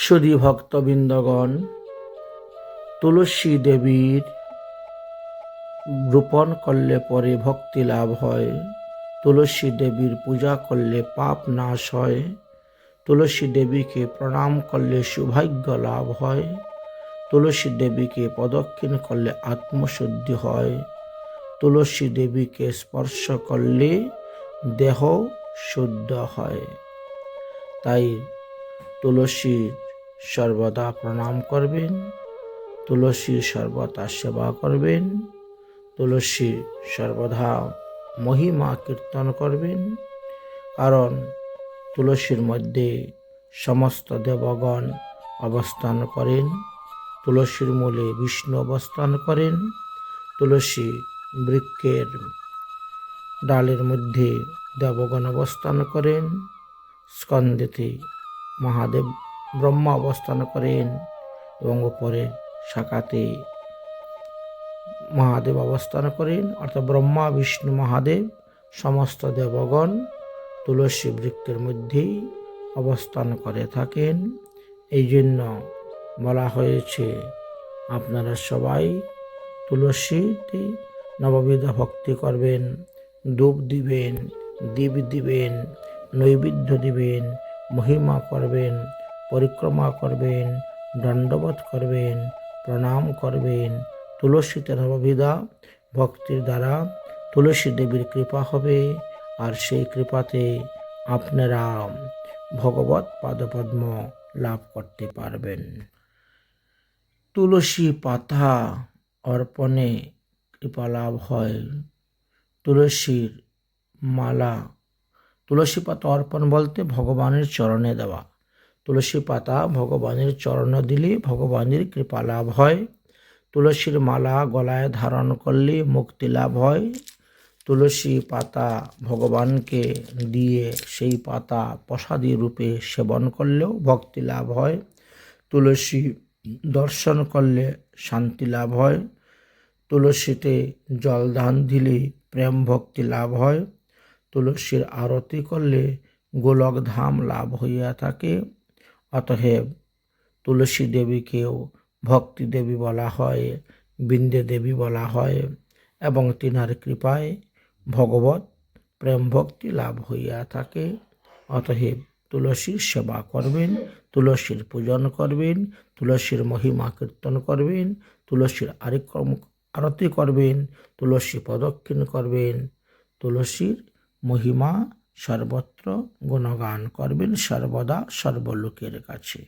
সুধী ভক্তবৃন্দগণ, তুলসী দেবীর রোপণ করলে পরে ভক্তি লাভ হয়। তুলসী দেবীর পূজা করলে পাপ নাশ হয়। তুলসী দেবীকে প্রণাম করলে সৌভাগ্য লাভ হয়। তুলসী দেবীকে প্রদক্ষিণ করলে আত্মশুদ্ধি হয়। তুলসী দেবীকে স্পর্শ করলে দেহ শুদ্ধ হয়। তাই তুলসীর সর্বদা প্রণাম করবেন, তুলসীর সর্বদা সেবা করবেন, তুলসীর সর্বদা মহিমা কীর্তন করবেন। কারণ তুলসীর মধ্যে সমস্ত দেবগণ অবস্থান করেন, তুলসীর মূলে বিষ্ণু অবস্থান করেন, তুলসী বৃক্ষের ডালের মধ্যে দেবগণ অবস্থান করেন, স্কন্দেতে মহাদেব ব্রহ্মা অবস্থান করেন এবং উপরে শাখাতে মহাদেব অবস্থান করেন, অর্থাৎ ব্রহ্মা বিষ্ণু মহাদেব সমস্ত দেবগণ তুলসী বৃক্ষের মধ্যেই অবস্থান করে থাকেন। এই জন্য বলা হয়েছে আপনারা সবাই তুলসীতে নববিধ ভক্তি করবেন, ধূপ দিবেন, দীপ দিবেন, নৈবেদ্য দিবেন, মহিমা করবেন, পরিক্রমা করবেন, দণ্ডবোধ করবেন, প্রণাম করবেন। তুলসীতে নববিধা ভক্তির দ্বারা তুলসী দেবীর কৃপা হবে, আর সেই কৃপাতে আপনারা ভগবৎ পাদপদ্ম লাভ করতে পারবেন। তুলসী পাতা অর্পণে কৃপা লাভ হয়। তুলসীর মালা, তুলসী পাতা অর্পণ বলতে ভগবানের চরণে দেওয়া। তুলসী পাতা ভগবানের চরণে দিলে ভগবানের কৃপা লাভ হয়। তুলসীর মালা গলায় ধারণ করলে মুক্তি লাভ হয়। তুলসী পাতা ভগবানকে দিয়ে সেই পাতা প্রসাদী রূপে সেবন করলেও ভক্তি লাভ হয়। তুলসী দর্শন করলে শান্তি লাভ হয়। তুলসীতে জল দান দিলে প্রেম ভক্তি লাভ হয়। তুলসীর আরতি করলে গোলক ধাম লাভ হইয়া থাকে। অতএব তুলসী দেবীকেও ভক্তি দেবী বলা হয়, বৃন্দে দেবী বলা হয় এবং তিনার কৃপায় ভগবত প্রেম ভক্তি লাভ হইয়া থাকে। অতএব তুলসীর সেবা করবেন, তুলসীর পূজন করবেন, তুলসীর মহিমা কীর্তন করবেন, তুলসীর আরতি করবেন, তুলসী প্রদক্ষিণ করবেন, তুলসীর মহিমা সর্বত্র গুণগান করবেন সর্বদা সর্বলোকের কাছে।